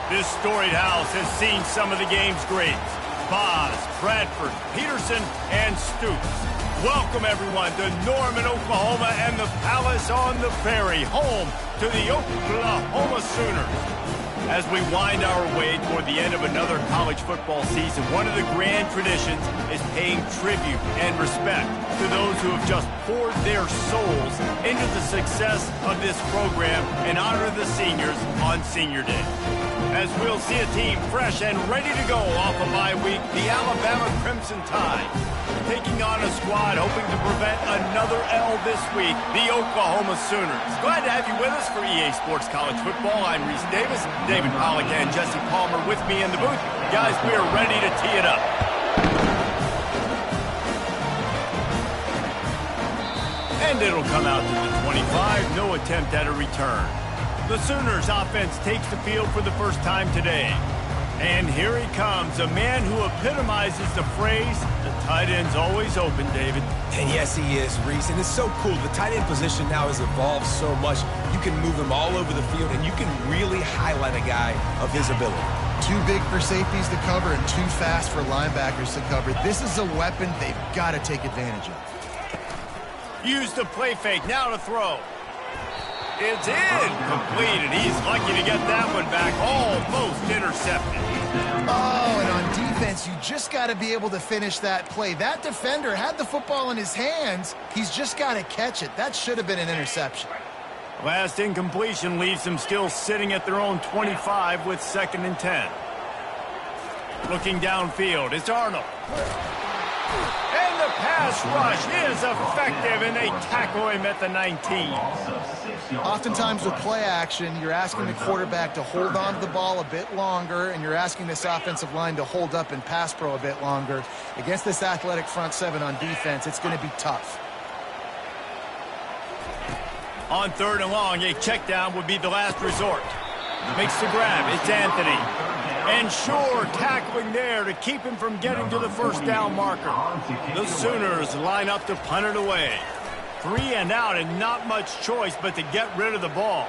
This storied house has seen some of the game's greats. Boz, Bradford, Peterson, and Stoops. Welcome, everyone, to Norman, Oklahoma, and the Palace on the Prairie, home to the Oklahoma Sooners. As we wind our way toward the end of another college football season, one of the grand traditions is paying tribute and respect to those who have just poured their souls into the success of this program and honor the seniors on Senior Day. As we'll see a team fresh and ready to go off a bye week, the Alabama Crimson Tide taking on a squad hoping to prevent another L this week, the Oklahoma Sooners. Glad to have you with us for EA Sports College Football. I'm Reese Davis, David Pollack and Jesse Palmer with me in the booth. Guys, we are ready to tee it up. And it'll come out to the 25, no attempt at a return. The Sooners offense takes the field for the first time today. And here he comes, a man who epitomizes the phrase, the tight end's always open, David. And yes, he is, Reese. And it's so cool. The tight end position now has evolved so much. You can move him all over the field, and you can really highlight a guy of his ability. Too big for safeties to cover and too fast for linebackers to cover. This is a weapon they've got to take advantage of. Use the play fake, now to throw. It's in, complete, and he's lucky to get that one back, almost intercepted. Oh, and on defense, you just got to be able to finish that play. That defender had the football in his hands. He's just got to catch it. That should have been an interception. Last incompletion leaves them still sitting at their own 25 with 2nd and 10. Looking downfield, it's Arnold. And the pass rush is effective, and they tackle him at the 19. Oftentimes with play action, you're asking the quarterback to hold on to the ball a bit longer, and you're asking this offensive line to hold up and pass pro a bit longer. Against this athletic front seven on defense, it's going to be tough. On 3rd and long, a check down would be the last resort. Makes the grab. It's Anthony. And sure, tackling there to keep him from getting to the first down marker. The Sooners line up to punt it away. 3 and out, and not much choice but to get rid of the ball.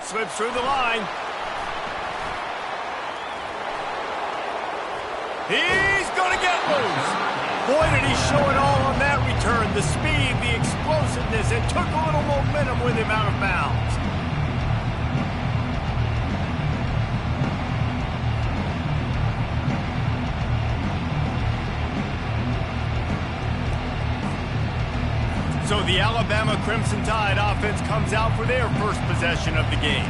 Slips through the line. He's going to get loose. Boy, did he show it all on that return. The speed, the explosiveness, and took a little momentum with him out of bounds. So the Alabama Crimson Tide offense comes out for their first possession of the game.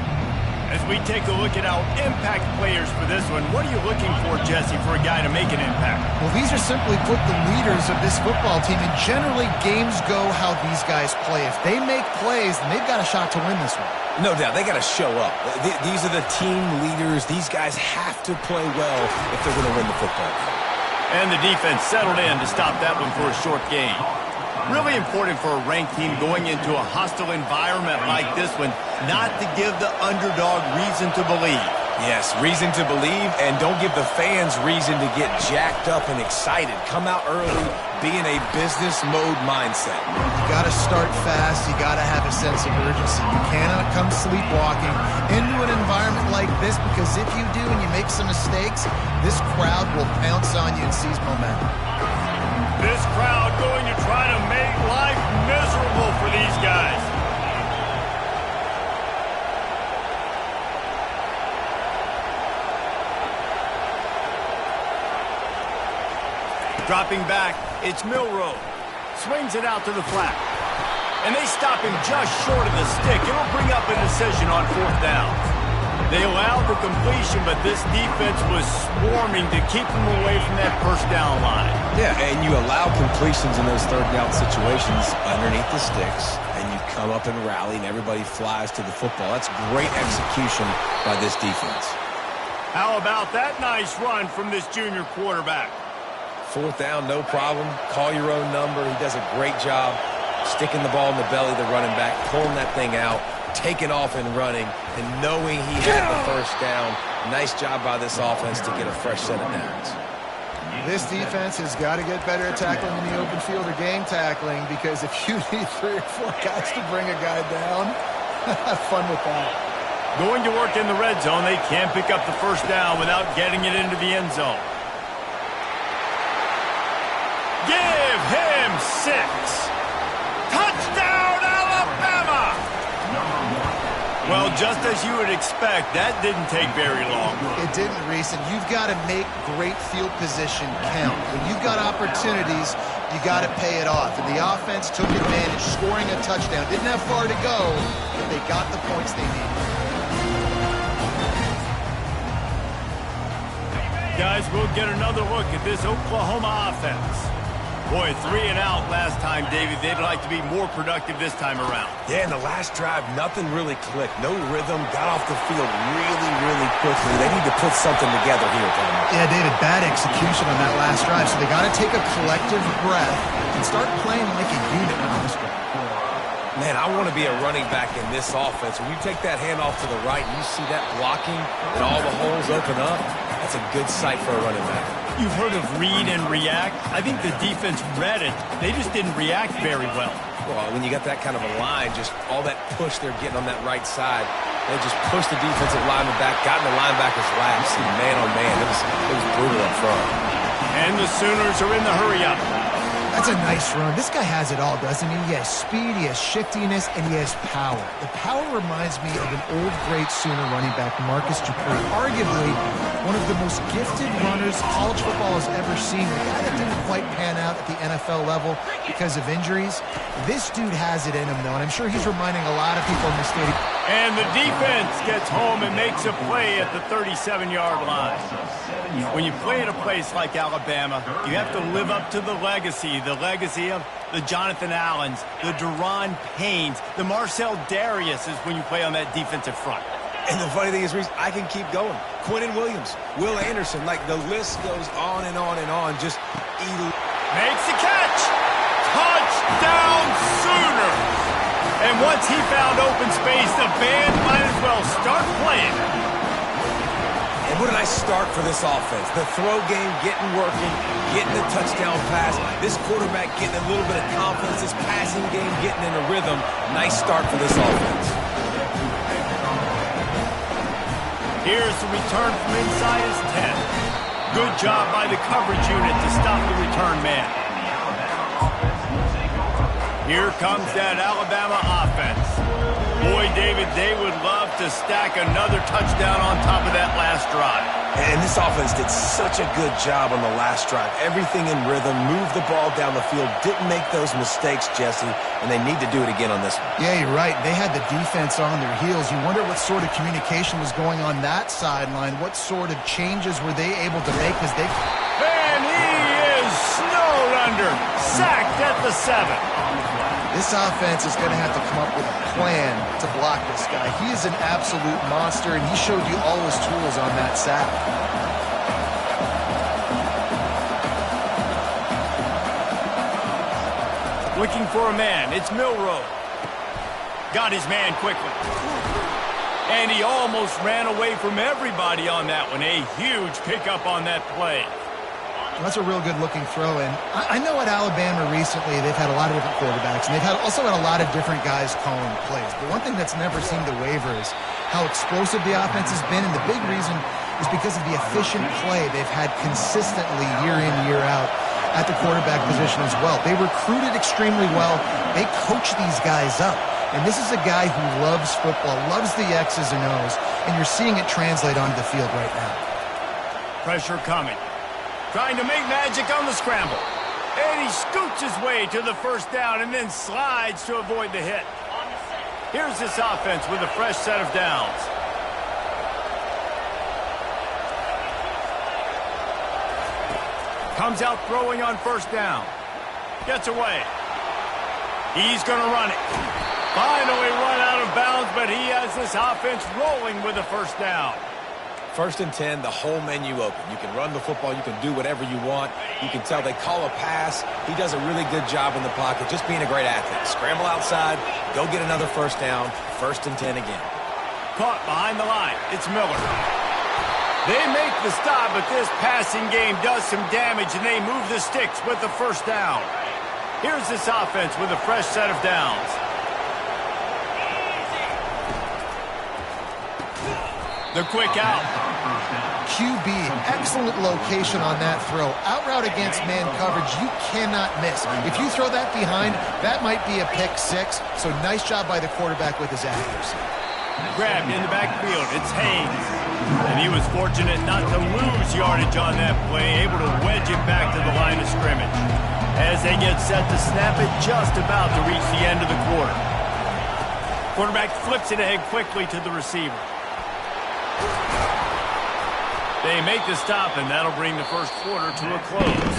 As we take a look at our impact players for this one, what are you looking for, Jesse, for a guy to make an impact? Well, these are simply put the leaders of this football team, and generally games go how these guys play. If they make plays, then they've got a shot to win this one. No doubt, they got to show up. These are the team leaders. These guys have to play well if they're going to win the football game. And the defense settled in to stop that one for a short gain. Really important for a ranked team going into a hostile environment like this one, not to give the underdog reason to believe. Yes, reason to believe, and don't give the fans reason to get jacked up and excited. Come out early, be in a business mode mindset. You got to start fast. You got to have a sense of urgency. You cannot come sleepwalking into an environment like this, because if you do and you make some mistakes, this crowd will pounce on you and seize momentum. This crowd going to try to make life miserable for these guys. Dropping back, it's Milroe. Swings it out to the flat. And they stop him just short of the stick. It'll bring up a decision on 4th down. They allowed the completion, but this defense was swarming to keep them away from that first down line. Yeah, and you allow completions in those 3rd down situations underneath the sticks, and you come up and rally, and everybody flies to the football. That's great execution by this defense. How about that nice run from this junior quarterback? 4th down, no problem. Call your own number. He does a great job sticking the ball in the belly of the running back, pulling that thing out, taking off and running, and knowing he had the first down. Nice job by this offense to get a fresh set of downs. This defense has got to get better at tackling in the open field or game tackling, because if you need 3 or 4 guys to bring a guy down, have fun with that. Going to work in the red zone, they can't pick up the first down without getting it into the end zone. Give him 6. Touchdown, Alabama! Well, just as you would expect, that didn't take very long. It didn't, Reese, and you've got to make great field position count. When you've got opportunities, you got to pay it off. And the offense took advantage, scoring a touchdown. Didn't have far to go, but they got the points they needed. Guys, we'll get another look at this Oklahoma offense. Boy, 3 and out last time, David. They'd like to be more productive this time around. Yeah, in the last drive, nothing really clicked. No rhythm, got off the field really, really quickly. They need to put something together here, Tom. Yeah, David, bad execution on that last drive, so they got to take a collective breath and start playing like a unit on this one. Man, I want to be a running back in this offense. When you take that handoff to the right and you see that blocking and all the holes open up, that's a good sight for a running back. You've heard of read and react. I think the defense read it. They just didn't react very well. Well, when you got that kind of a line, just all that push they're getting on that right side, they just pushed the defensive lineman back, got in the linebacker's laps, and man, oh man, it was brutal up front. And the Sooners are in the hurry-up. That's a nice run. This guy has it all, doesn't he? He has speed, he has shiftiness, and he has power. The power reminds me of an old, great Sooner running back, Marcus Dupree. Arguably one of the most gifted runners college football has ever seen. The guy that didn't quite pan out at the NFL level because of injuries. This dude has it in him, though, and I'm sure he's reminding a lot of people in the stadium. And the defense gets home and makes a play at the 37-yard line. When you play at a place like Alabama, you have to live up to the legacy of the Jonathan Allens, the Daron Paynes, the Marcel Darius is when you play on that defensive front. And the funny thing is, Reese, I can keep going. Quentin Williams, Will Anderson, like the list goes on and on and on. Just makes the catch. Touchdown Sooners. And once he found open space, the band might as well start playing. And what a nice start for this offense. The throw game getting working, getting the touchdown pass. This quarterback getting a little bit of confidence. This passing game getting in a rhythm. Nice start for this offense. Here's the return from inside his 10. Good job by the coverage unit to stop the return man. Here comes that Alabama offense. Boy, David, they would love to stack another touchdown on top of that last drive. And this offense did such a good job on the last drive. Everything in rhythm, moved the ball down the field, didn't make those mistakes, Jesse, and they need to do it again on this one. Yeah, you're right. They had the defense on their heels. You wonder what sort of communication was going on that sideline. What sort of changes were they able to make as they... And he is snowed under, sacked at the 7. This offense is going to have to come up with a plan to block this guy. He is an absolute monster, and he showed you all his tools on that sack. Looking for a man. It's Milroe. Got his man quickly. And he almost ran away from everybody on that one. A huge pickup on that play. That's a real good-looking throw. And I know at Alabama recently they've had a lot of different quarterbacks, and they've also had a lot of different guys calling plays. But one thing that's never seemed to waver is how explosive the offense has been, and the big reason is because of the efficient play they've had consistently year in, year out at the quarterback position as well. They recruited extremely well. They coach these guys up. And this is a guy who loves football, loves the X's and O's, and you're seeing it translate onto the field right now. Pressure coming. Trying to make magic on the scramble. And he scoots his way to the first down and then slides to avoid the hit. Here's this offense with a fresh set of downs. Comes out throwing on first down. Gets away. He's going to run it. Finally run out of bounds, but he has this offense rolling with a first down. 1st and 10, the whole menu open. You can run the football. You can do whatever you want. You can tell they call a pass. He does a really good job in the pocket, just being a great athlete. Scramble outside, go get another first down, 1st and 10 again. Caught behind the line. It's Miller. They make the stop, but this passing game does some damage, and they move the sticks with the first down. Here's this offense with a fresh set of downs. The quick out. QB, excellent location on that throw. Out route against man coverage, you cannot miss. If you throw that behind, that might be a pick six. So nice job by the quarterback with his accuracy. Grabbed in the backfield. It's Haynes. And he was fortunate not to lose yardage on that play, able to wedge it back to the line of scrimmage. As they get set to snap it, just about to reach the end of the quarter. Quarterback flips it ahead quickly to the receiver. They make the stop, and that'll bring the first quarter to a close.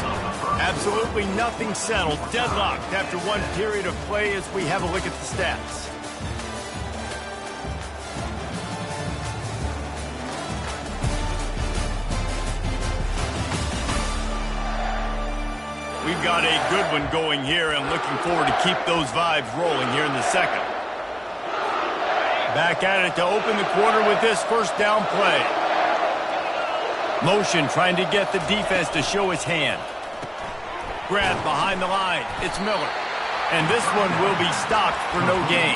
Absolutely nothing settled. Deadlocked after one period of play as we have a look at the stats. We've got a good one going here and looking forward to keep those vibes rolling here in the second. Back at it to open the quarter with this first down play. Motion trying to get the defense to show his hand. Grab behind the line. It's Miller. And this one will be stopped for no gain.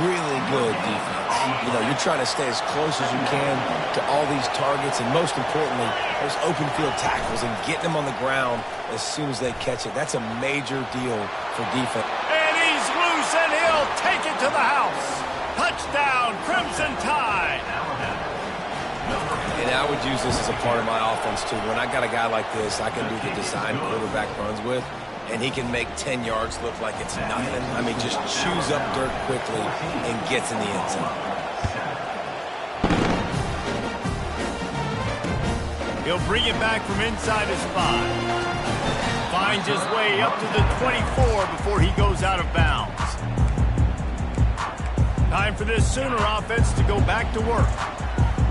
Really good defense. You know, you're trying to stay as close as you can to all these targets, and most importantly, those open field tackles and getting them on the ground as soon as they catch it. That's a major deal for defense. And he's loose, and he'll take it to the house. Touchdown, Crimson Tide. And I would use this as a part of my offense, too. When I got a guy like this, I can do the design quarterback runs with, and he can make 10 yards look like it's nothing. I mean, just chews up dirt quickly and gets in the end zone. He'll bring it back from inside his 5. Finds his way up to the 24 before he goes out of bounds. Time for this Sooner offense to go back to work.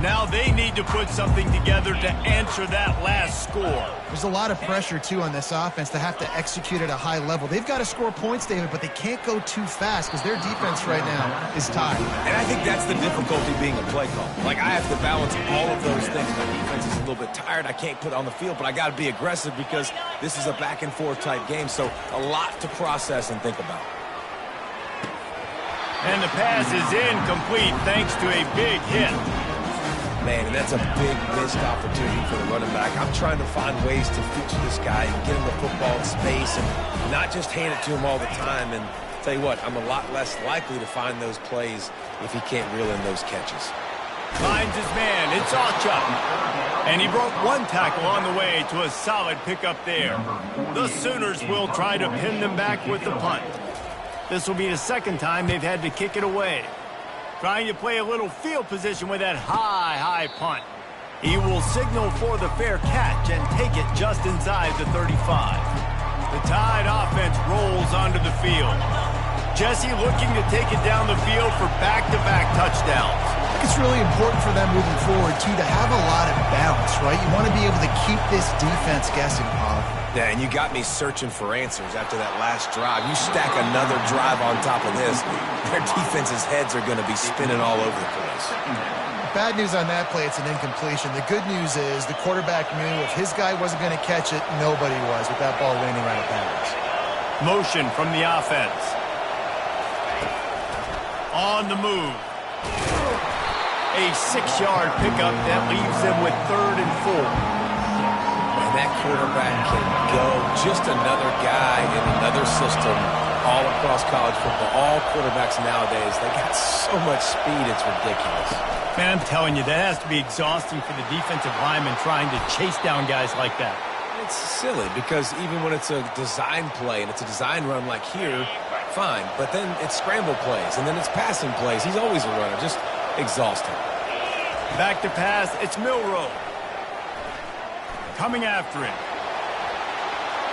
Now they need to put something together to answer that last score. There's a lot of pressure, too, on this offense to have to execute at a high level. They've got to score points, David, but they can't go too fast because their defense right now is tied. And I think that's the difficulty being a play call. Like, I have to balance all of those things. My defense is a little bit tired. I can't put it on the field, but I got to be aggressive because this is a back-and-forth type game, so a lot to process and think about. And the pass is incomplete thanks to a big hit. Man, and that's a big missed opportunity for the running back. I'm trying to find ways to feature this guy and get him the football in space and not just hand it to him all the time. And tell you what, I'm a lot less likely to find those plays if he can't reel in those catches. Finds his man. It's Achuk. And he broke one tackle on the way to a solid pickup there. The Sooners will try to pin them back with the punt. This will be the second time they've had to kick it away. Trying to play a little field position with that high punt. He will signal for the fair catch and take it just inside the 35. The Tide offense rolls onto the field. Jesse looking to take it down the field for back-to-back touchdowns. I think it's really important for them moving forward, too, to have a lot of balance, right? You want to be able to keep this defense guessing, Bob. Yeah, and you got me searching for answers after that last drive. You stack another drive on top of this, their defense's heads are going to be spinning all over the place. Bad news on that play, it's an incompletion. The good news is the quarterback knew if his guy wasn't going to catch it, nobody was with that ball landing right at bounds. Motion from the offense. On the move. A 6-yard pickup that leaves them with 3rd and 4. That quarterback can go. Just another guy in another system all across college football. All quarterbacks nowadays, they got so much speed, it's ridiculous. Man, I'm telling you, that has to be exhausting for the defensive lineman trying to chase down guys like that. It's silly because even when it's a design play and it's a design run like here, fine. But then it's scramble plays and then it's passing plays. He's always a runner, just exhausting. Back to pass, it's Milroe. Coming after him.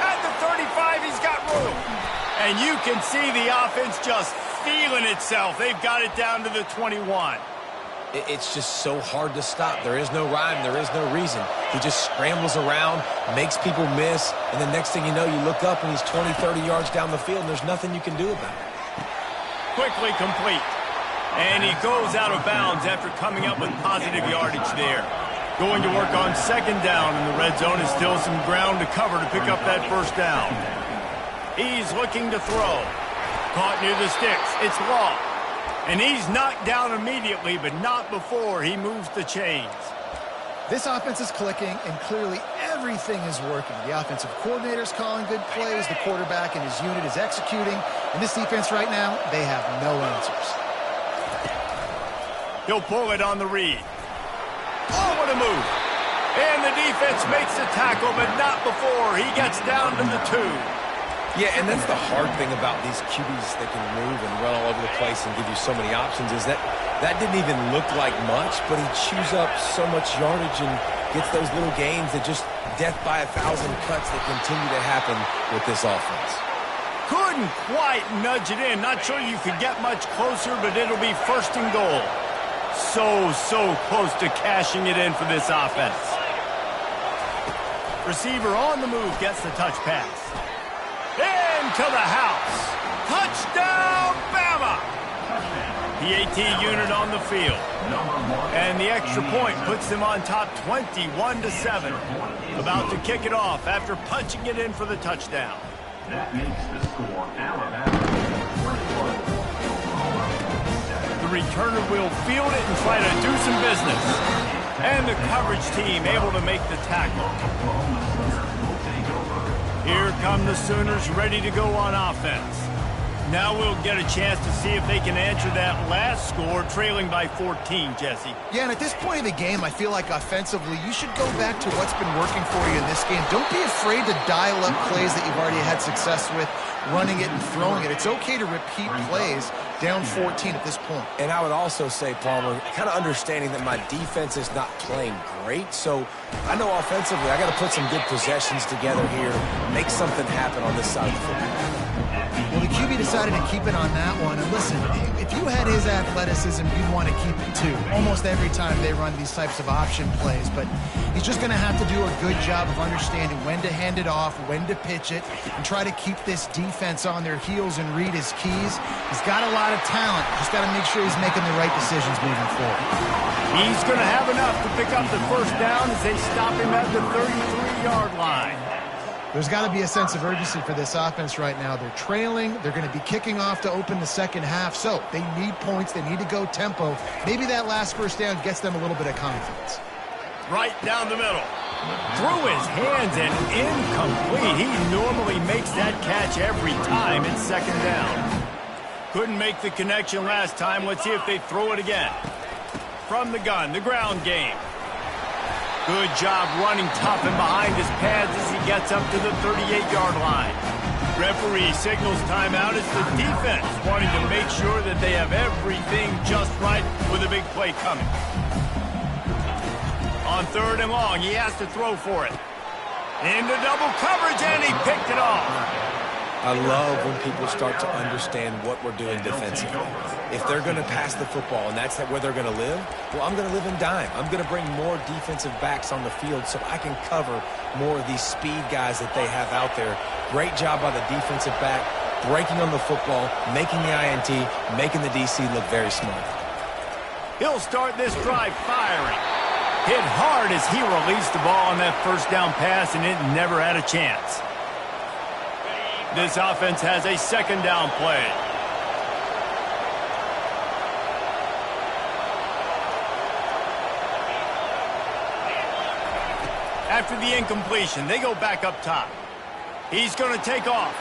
At the 35, he's got room. And you can see the offense just feeling itself. They've got it down to the 21. It's just so hard to stop. There is no rhyme. There is no reason. He just scrambles around, makes people miss, and the next thing you know, you look up and he's 20, 30 yards down the field, and there's nothing you can do about it. Quickly complete. And he goes out of bounds after coming up with positive yardage there. Going to work on 2nd down, and the red zone is still some ground to cover to pick up that 1st down. He's looking to throw. Caught near the sticks. It's Law. And he's knocked down immediately, but not before he moves the chains. This offense is clicking, and clearly everything is working. The offensive coordinator's calling good plays. The quarterback and his unit is executing. And this defense right now, they have no answers. He'll pull it on the read. Oh, what a move. And the defense makes the tackle, but not before he gets down to the 2. Yeah, and that's the hard thing about these QBs that can move and run all over the place and give you so many options is that didn't even look like much, but he chews up so much yardage and gets those little gains that just death by 1,000 cuts that continue to happen with this offense. Couldn't quite nudge it in. Not sure you could get much closer, but it'll be 1st and goal. So close to cashing it in for this offense. Receiver on the move gets the touch pass. Into the house. Touchdown, Bama! The AT unit on the field. And the extra point puts them on top 21-7. About to kick it off after punching it in for the touchdown. That makes the score Alabama 21. The returner will field it and try to do some business. And the coverage team able to make the tackle. Here come the Sooners ready to go on offense. Now we'll get a chance to see if they can answer that last score, trailing by 14, Jesse. Yeah, and at this point of the game, I feel like offensively, you should go back to what's been working for you in this game. Don't be afraid to dial up plays that you've already had success with, running it and throwing it. It's okay to repeat plays down 14 at this point. And I would also say, Palmer, kind of understanding that my defense is not playing great, so I know offensively I got to put some good possessions together here, make something happen on this side of the football. Well, the QB decided to keep it on that one. And listen, if you had his athleticism, you'd want to keep it too. Almost every time they run these types of option plays. But he's just going to have to do a good job of understanding when to hand it off, when to pitch it, and try to keep this defense on their heels and read his keys. He's got a lot of talent. Just got to make sure he's making the right decisions moving forward. He's going to have enough to pick up the 1st down as they stop him at the 33-yard line. There's got to be a sense of urgency for this offense right now. They're trailing. They're going to be kicking off to open the second half. So they need points. They need to go tempo. Maybe that last 1st down gets them a little bit of confidence. Right down the middle. Through his hands and incomplete. He normally makes that catch every time it's 2nd down. Couldn't make the connection last time. Let's see if they throw it again. From the gun, the ground game. Good job running tough and behind his pads as he gets up to the 38-yard line. Referee signals timeout as the defense wanting to make sure that they have everything just right with a big play coming. On 3rd and long, he has to throw for it. Into double coverage, and he picked it off. I love when people start to understand what we're doing defensively. If they're going to pass the football and that's where they're going to live, well, I'm going to live in dime. I'm going to bring more defensive backs on the field so I can cover more of these speed guys that they have out there. Great job by the defensive back, breaking on the football, making the INT, making the DC look very smart. He'll start this drive firing. Hit hard as he released the ball on that 1st down pass, and it never had a chance. This offense has a 2nd down play. After the incompletion, they go back up top. He's going to take off.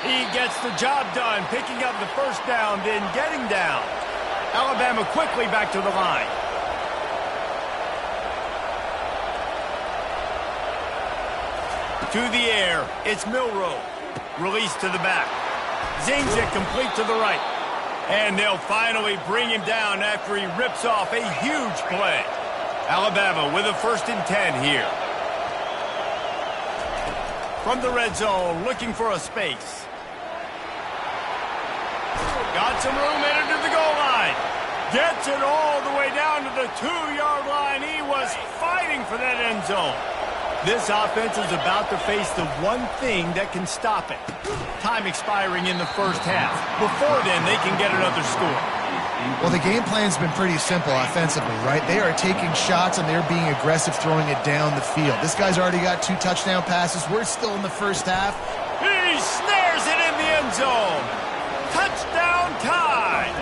He gets the job done, picking up the 1st down, then getting down. Alabama quickly back to the line. To the air, it's Milroe. Release to the back. Zings it complete to the right. And they'll finally bring him down after he rips off a huge play. Alabama with a 1st and 10 here. From the red zone, looking for a space. Got some room headed to the goal line. Gets it all the way down to the 2-yard line. He was fighting for that end zone. This offense is about to face the one thing that can stop it. Time expiring in the 1st half. Before then, they can get another score. Well, the game plan's been pretty simple offensively, right? They are taking shots and they're being aggressive throwing it down the field. This guy's already got 2 touchdown passes. We're still in the 1st half. He snares it in the end zone. Touchdown Tide.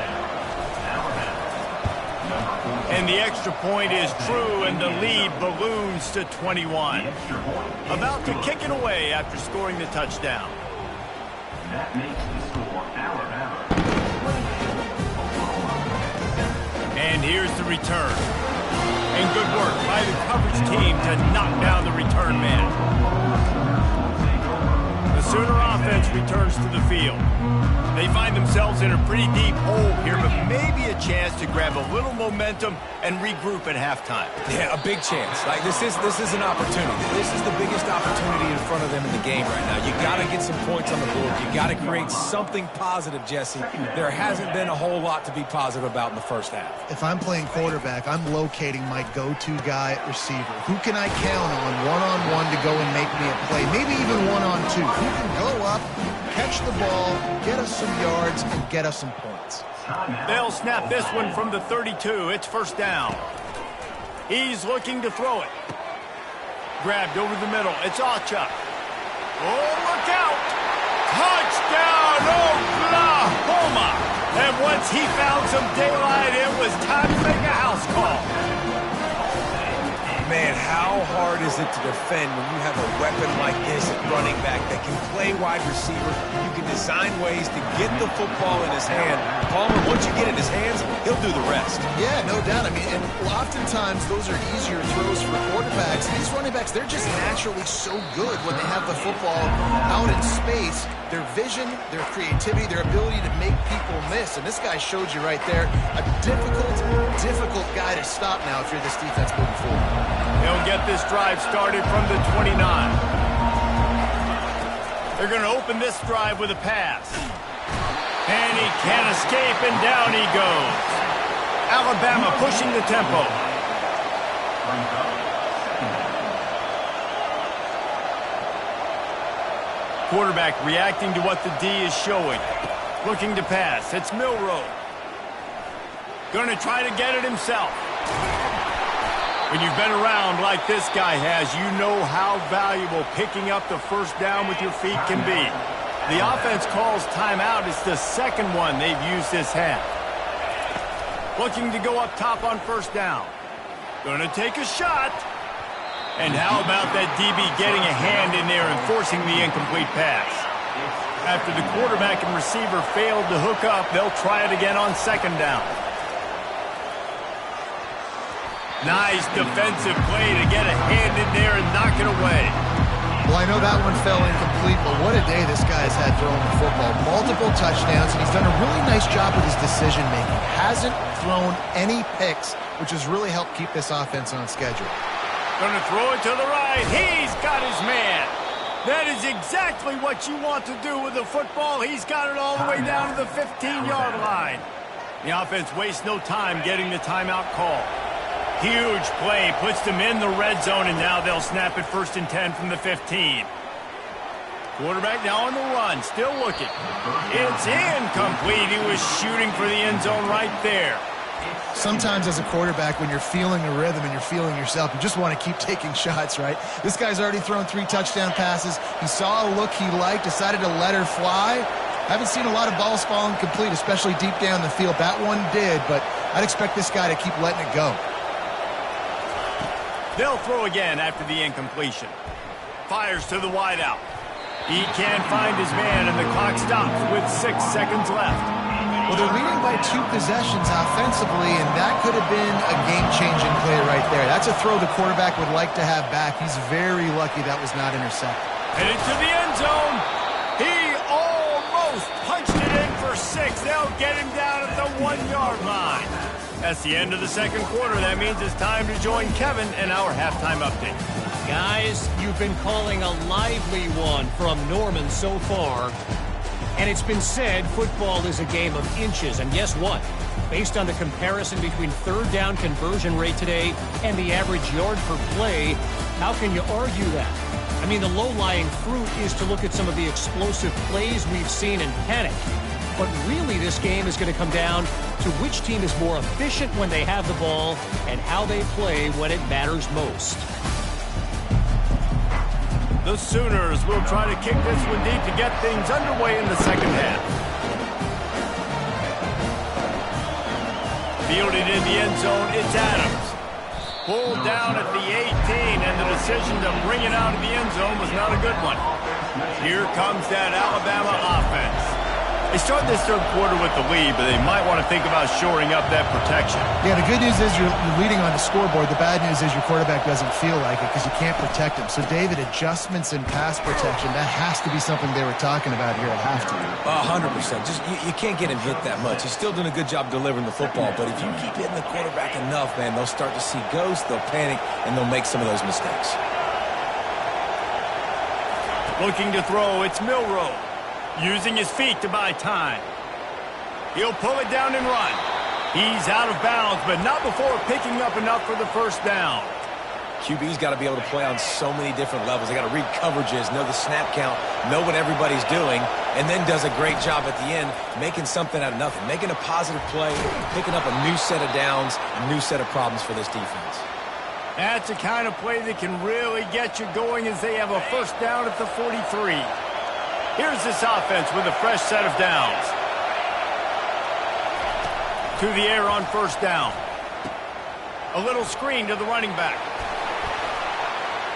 And the extra point is true, and the lead balloons to 21. About to kick it away after scoring the touchdown. That makes the score Alabama. And here's the return. And good work by the coverage team to knock down the return man. The Sooner offense returns to the field. They find themselves in a pretty deep hole here, but maybe a chance to grab a little momentum and regroup at halftime. Yeah, a big chance. Like this is an opportunity. This is the biggest opportunity in front of them in the game right now. You got to get some points on the board. You got to create something positive, Jesse. There hasn't been a whole lot to be positive about in the first half. If I'm playing quarterback, I'm locating my go-to guy at receiver. Who can I count on one-on-one to go and make me a play? Maybe even one-on-two. Who can go up, catch the ball, get us some yards, and get us some points. They'll snap this one from the 32. It's first down. He's looking to throw it. Grabbed over the middle. It's Achuk. Oh, look out! Touchdown, Oklahoma! And once he found some daylight, it was time to make a house call. Man, how hard is it to defend when you have a weapon like this at running back that can play wide receiver? You can design ways to get the football in his hand. Palmer, once you get it in his hands, he'll do the rest. Yeah, no doubt. I mean, and oftentimes those are easier throws for quarterbacks. These running backs, they're just naturally so good when they have the football out in space. Their vision, their creativity, their ability to make people miss. And this guy showed you right there, a difficult guy to stop now if you're this defense moving forward. They'll get this drive started from the 29. They're going to open this drive with a pass. And he can't escape, and down he goes. Alabama pushing the tempo. Quarterback reacting to what the D is showing. Looking to pass. It's Milroe. Going to try to get it himself. When you've been around like this guy has, you know how valuable picking up the first down with your feet can be. The offense calls timeout. It's the second one they've used this half. Looking to go up top on first down. Going to take a shot. And how about that DB getting a hand in there and forcing the incomplete pass? After the quarterback and receiver failed to hook up, they'll try it again on second down. Nice defensive play to get a hand in there and knock it away. Well, I know that one fell incomplete, but what a day this guy's had throwing the football. Multiple touchdowns, and he's done a really nice job with his decision-making. Hasn't thrown any picks, which has really helped keep this offense on schedule. Going to throw it to the right. He's got his man. That is exactly what you want to do with the football. He's got it all the way down to the 15-yard line. The offense wastes no time getting the timeout call. Huge play, puts them in the red zone, and now they'll snap it 1st and 10 from the 15. Quarterback now on the run, still looking. It's incomplete. He was shooting for the end zone right there. Sometimes as a quarterback, when you're feeling a rhythm and you're feeling yourself, you just want to keep taking shots, right? This guy's already thrown 3 touchdown passes. He saw a look he liked, decided to let her fly. Haven't seen a lot of balls falling complete, especially deep down the field. That one did, but I'd expect this guy to keep letting it go. They'll throw again after the incompletion. Fires to the wideout. He can't find his man, and the clock stops with 6 seconds left. Well, they're leading by 2 possessions offensively, and that could have been a game-changing play right there. That's a throw the quarterback would like to have back. He's very lucky that was not intercepted. Headed to the end zone. He almost punched it in for 6. They'll get him down at the 1-yard line. That's the end of the second quarter. That means it's time to join Kevin and our halftime update. Guys, you've been calling a lively one from Norman so far. And it's been said football is a game of inches. And guess what? Based on the comparison between third down conversion rate today and the average yard per play, how can you argue that? I mean, the low-lying fruit is to look at some of the explosive plays we've seen and panic. But really, this game is going to come down to which team is more efficient when they have the ball and how they play when it matters most. The Sooners will try to kick this one deep to get things underway in the second half. Fielded in the end zone, it's Adams. Pulled down at the 18, and the decision to bring it out of the end zone was not a good one. Here comes that Alabama offense. They start this third quarter with the lead, but they might want to think about shoring up that protection. Yeah, the good news is you're leading on the scoreboard. The bad news is your quarterback doesn't feel like it because you can't protect him. So, David, adjustments in pass protection, that has to be something they were talking about here at halftime. 100%. Just you can't get him hit that much. He's still doing a good job delivering the football, but if you keep hitting the quarterback enough, man, they'll start to see ghosts, they'll panic, and they'll make some of those mistakes. Looking to throw, it's Milroe. Using his feet to buy time. He'll pull it down and run. He's out of bounds, but not before picking up enough for the first down. QB's got to be able to play on so many different levels. They got to read coverages, know the snap count, know what everybody's doing, and then does a great job at the end making something out of nothing, making a positive play, picking up a new set of downs, a new set of problems for this defense. That's the kind of play that can really get you going as they have a first down at the 43. Here's this offense with a fresh set of downs. To the air on first down. A little screen to the running back.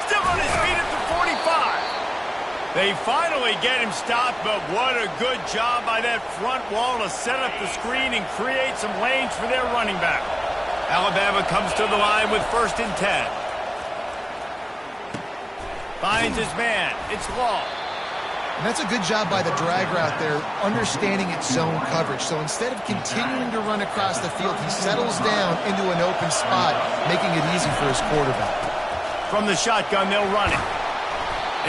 Still on his feet at the 45. They finally get him stopped, but what a good job by that front wall to set up the screen and create some lanes for their running back. Alabama comes to the line with 1st and 10. Finds his man. It's Law. And that's a good job by the drag route there, understanding its zone coverage. So instead of continuing to run across the field, he settles down into an open spot, making it easy for his quarterback. From the shotgun, they'll run it.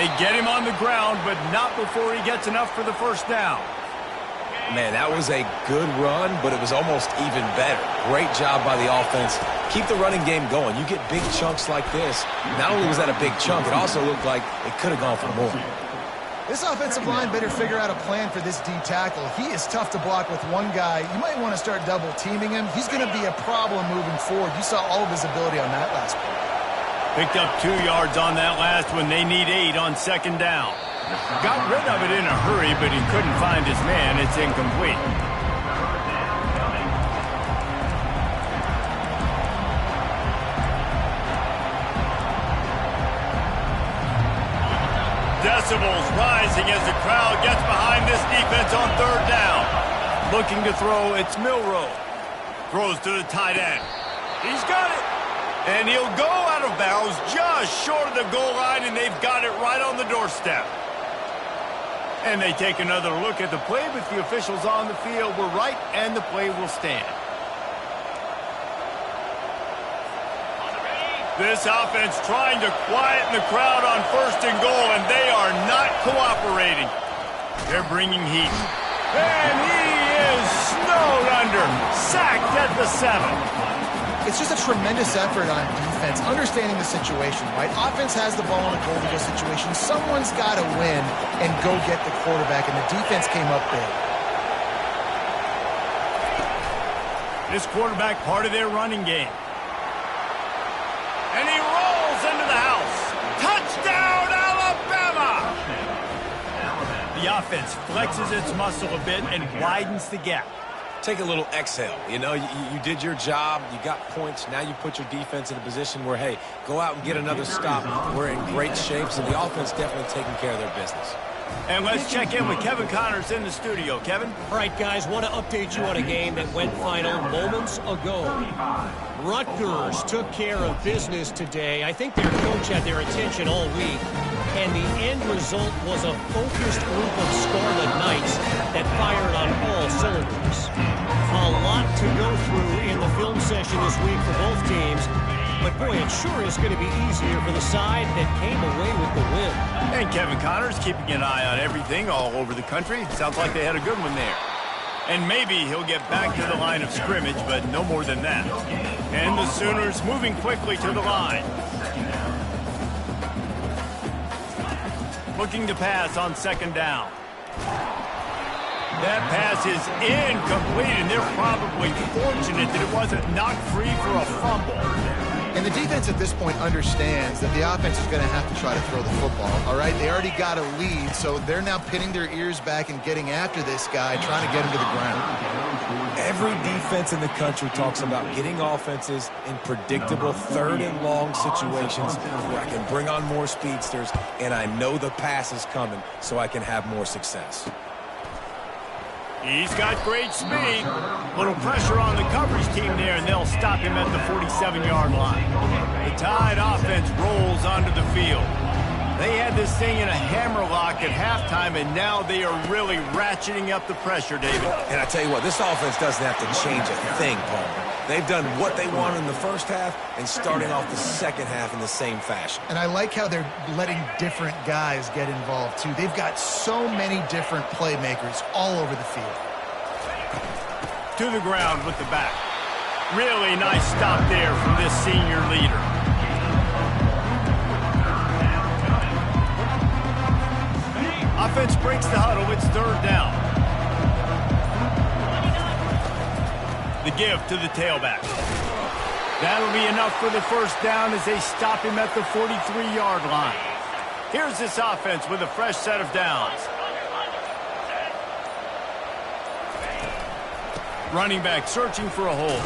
They get him on the ground, but not before he gets enough for the first down. Man, that was a good run, but it was almost even better. Great job by the offense. Keep the running game going. You get big chunks like this. Not only was that a big chunk, it also looked like it could have gone for more. This offensive line better figure out a plan for this D tackle. He is tough to block with one guy. You might want to start double teaming him. He's going to be a problem moving forward. You saw all of his ability on that last play. Picked up 2 yards on that last one. They need 8 on second down. Got rid of it in a hurry, but he couldn't find his man. It's incomplete. Decibels rising as the crowd gets behind this defense on third down. Looking to throw, it's Milroe. Throws to the tight end. He's got it. And he'll go out of bounds just short of the goal line, and they've got it right on the doorstep. And they take another look at the play, but the officials on the field were right, and the play will stand. This offense trying to quieten the crowd on 1st and goal, and they are not cooperating. They're bringing heat. And he is snowed under. Sacked at the 7. It's just a tremendous effort on defense, understanding the situation, right? Offense has the ball in a goal-to-go situation. Someone's got to win and go get the quarterback, and the defense came up big. This quarterback part of their running game. And he rolls into the house. Touchdown, Alabama! The offense flexes its muscle a bit and widens the gap. Take a little exhale. You know, you did your job. You got points. Now you put your defense in a position where, hey, go out and get another stop. We're in great shape, so the offense definitely taking care of their business. And let's check in with Kevin Connors in the studio. Kevin? All right, guys, want to update you on a game that went final moments ago. Rutgers took care of business today. I think their coach had their attention all week. And the end result was a focused group of Scarlet Knights that fired on all cylinders. A lot to go through in the film session this week for both teams. But, boy, it sure is going to be easier for the side that came away with the win. And Kevin Connors keeping an eye on everything all over the country. Sounds like they had a good one there. And maybe he'll get back to the line of scrimmage, but no more than that. And the Sooners moving quickly to the line. Looking to pass on second down. That pass is incomplete, and they're probably fortunate that it wasn't knocked free for a fumble. And the defense at this point understands that the offense is going to have to try to throw the football, all right? They already got a lead, so they're now pinning their ears back and getting after this guy, trying to get him to the ground. Every defense defense in the country talks about getting offenses in predictable third and long situations where I can bring on more speedsters and I know the pass is coming so I can have more success. He's got great speed. Little pressure on the coverage team there, and they'll stop him at the 47-yard line. The Tide offense rolls onto the field. They had this thing in a hammerlock at halftime, and now they are really ratcheting up the pressure, David. And I tell you what, this offense doesn't have to change a thing, Paul. They've done what they wanted in the first half and starting off the second half in the same fashion. And I like how they're letting different guys get involved, too. They've got so many different playmakers all over the field. To the ground with the back. Really nice stop there from this senior leader. Offense breaks the huddle. It's third down. The give to the tailback. That'll be enough for the first down as they stop him at the 43-yard line. Here's this offense with a fresh set of downs. Running back searching for a hole.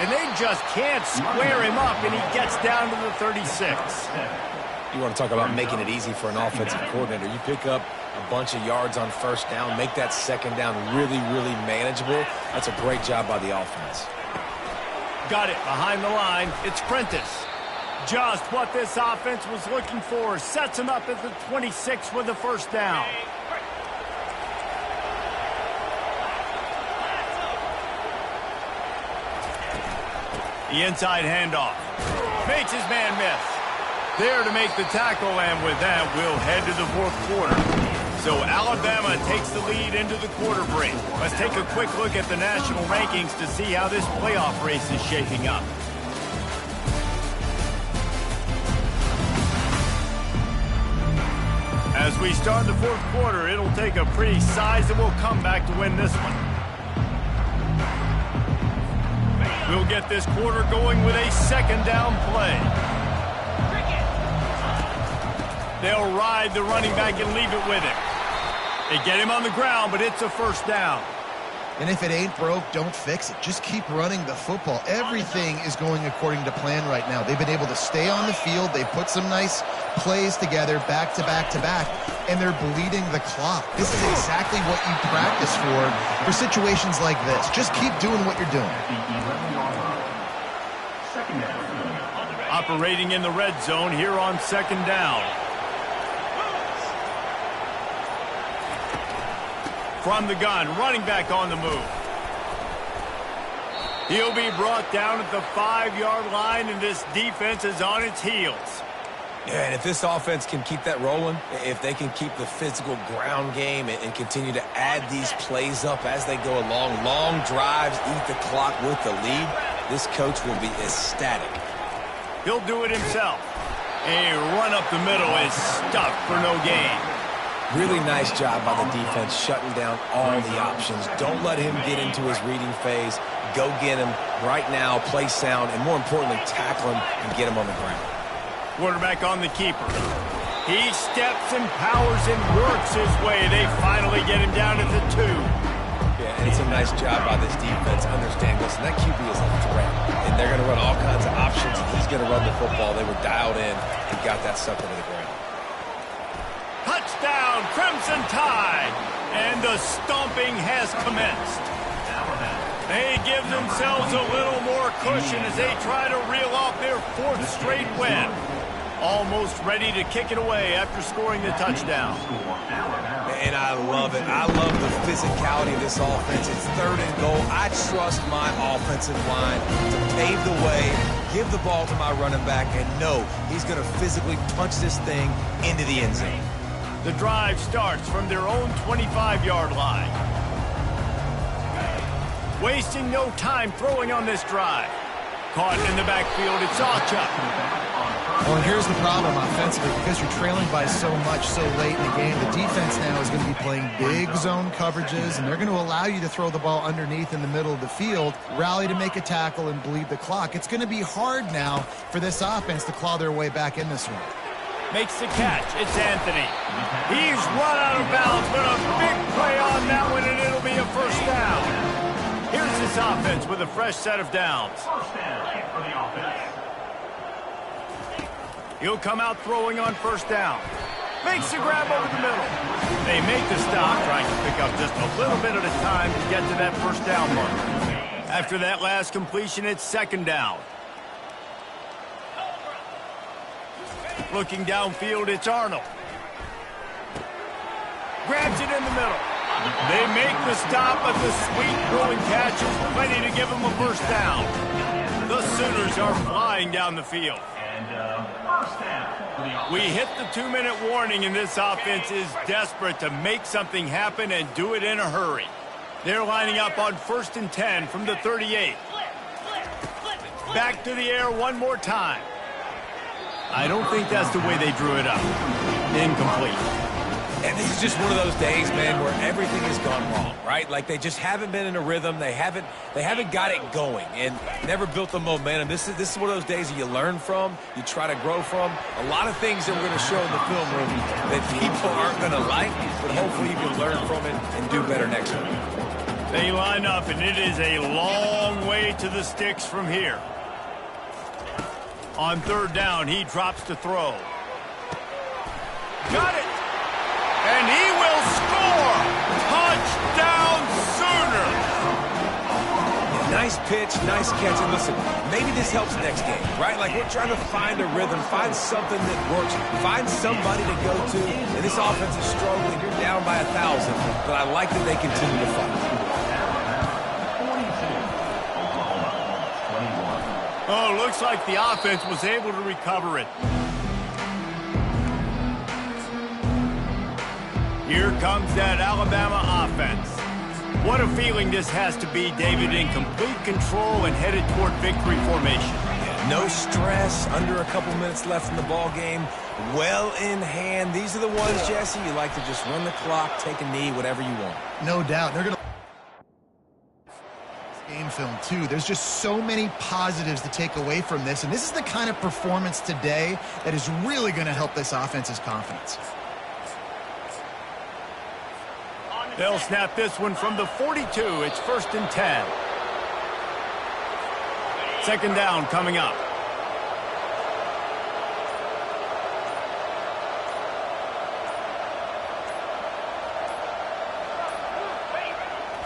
And they just can't square him up, and he gets down to the 36. You want to talk about making it easy for an offensive coordinator. You pick up a bunch of yards on first down, make that second down really, really manageable. That's a great job by the offense. Got it behind the line. It's Prentice. Just what this offense was looking for. Sets him up at the 26 with the first down. The inside handoff. Makes his man miss. There to make the tackle, and with that, we'll head to the fourth quarter. So Alabama takes the lead into the quarter break. Let's take a quick look at the national rankings to see how this playoff race is shaping up. As we start the fourth quarter, it'll take a pretty sizable comeback to win this one. We'll get this quarter going with a second down play. They'll ride the running back and leave it with him. They get him on the ground, but it's a first down. And if it ain't broke, don't fix it. Just keep running the football. Everything is going according to plan right now. They've been able to stay on the field. They've put some nice plays together back to back to back, and they're bleeding the clock. This is exactly what you practice for situations like this. Just keep doing what you're doing. Operating in the red zone here on second down. From the gun, running back on the move. He'll be brought down at the 5-yard line, and this defense is on its heels. Yeah, and if this offense can keep that rolling, if they can keep the physical ground game and continue to add these plays up as they go along, long drives, eat the clock with the lead, this coach will be ecstatic. He'll do it himself. A run up the middle is stuffed for no gain. Really nice job by the defense shutting down all the options. Don't let him get into his reading phase. Go get him right now, play sound, and more importantly, tackle him and get him on the ground. Quarterback on the keeper. He steps and powers and works his way. They finally get him down at the 2. Yeah, and it's a nice job by this defense. Understand, listen, that QB is a threat, and they're going to run all kinds of options, and he's going to run the football. They were dialed in and got that sucker to the ground. Touchdown, Crimson Tide, and the stomping has commenced. They give themselves a little more cushion as they try to reel off their 4th straight win. Almost ready to kick it away after scoring the touchdown. And I love it. I love the physicality of this offense. It's 3rd and goal. I trust my offensive line to pave the way, give the ball to my running back, and know he's going to physically punch this thing into the end zone. The drive starts from their own 25-yard line. Wasting no time throwing on this drive. Caught in the backfield, it's Sawchuk. Well, and here's the problem offensively. Because you're trailing by so much so late in the game, the defense now is going to be playing big zone coverages, and they're going to allow you to throw the ball underneath in the middle of the field, rally to make a tackle, and bleed the clock. It's going to be hard now for this offense to claw their way back in this one. Makes the catch. It's Anthony. He's run out of bounds, but a big play on that one, and it'll be a first down. Here's leads this offense with a fresh set of downs. First down for the offense. He'll come out throwing on first down. Makes the grab over the middle. They make the stop, trying to pick up just a little bit at a time to get to that first down mark. After that last completion, it's second down. Looking downfield, it's Arnold. Grabs it in the middle. They make the stop, but the sweet throwing catch is plenty to give them a first down. The Sooners are flying down the field. And first down for the offense. We hit the 2-minute warning, and this offense is desperate to make something happen and do it in a hurry. They're lining up on 1st and 10 from the 38. Back to the air one more time. I don't think that's the way they drew it up. Incomplete. And this is just one of those days, man, where everything has gone wrong, right? Like they just haven't been in a rhythm. They haven't got it going and never built the momentum. This is one of those days that you learn from, you try to grow from. A lot of things that we're going to show in the film room that people aren't going to like, but hopefully you can learn from it and do better next week. They line up, and it is a long way to the sticks from here. On third down, he drops to throw. Got it! And he will score! Touchdown Sooners! Nice pitch, nice catch. And listen, maybe this helps next game, right? Like we're trying to find a rhythm, find something that works, find somebody to go to. And this offense is struggling. You're down by 1,000, but I like that they continue to fight. 22, Oklahoma, 21. Oh, looks like the offense was able to recover it. Here comes that Alabama offense. What a feeling this has to be, David, in complete control and headed toward victory formation. Yeah, no stress, under a couple minutes left in the ball game, well in hand. These are the ones, Jesse, you like to just run the clock, take a knee, whatever you want. No doubt. They're going to game film, too. There's just so many positives to take away from this, and this is the kind of performance today that is really going to help this offense's confidence. They'll snap this one from the 42. It's 1st and 10. Second down coming up.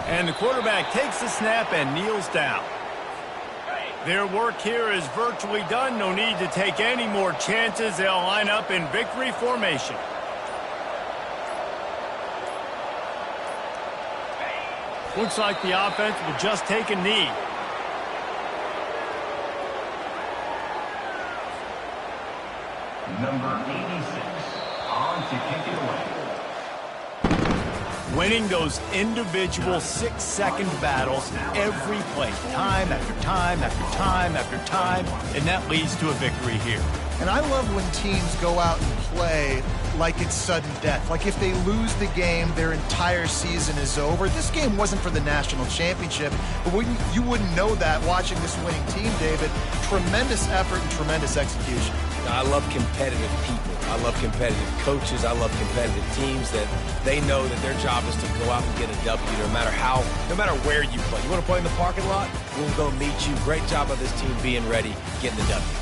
And the quarterback takes the snap and kneels down. Their work here is virtually done. No need to take any more chances. They'll line up in victory formation. Looks like the offense will just take a knee. Number 86 on to kick it away. Winning those individual 6-second battles every play, time after time after time after time, and that leads to a victory here. And I love when teams go out and play like it's sudden death. Like if they lose the game, their entire season is over. This game wasn't for the national championship, but you wouldn't know that watching this winning team, David. Tremendous effort and tremendous execution. I love competitive people. I love competitive coaches. I love competitive teams that they know that their job is to go out and get a W no matter where you play. You want to play in the parking lot? We'll go meet you. Great job of this team being ready, getting the W.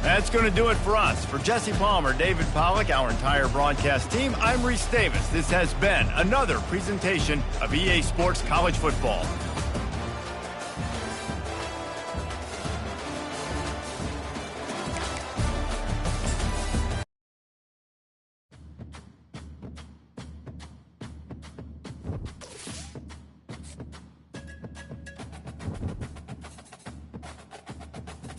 That's going to do it for us. For Jesse Palmer, David Pollack, our entire broadcast team, I'm Reese Davis. This has been another presentation of EA Sports College Football.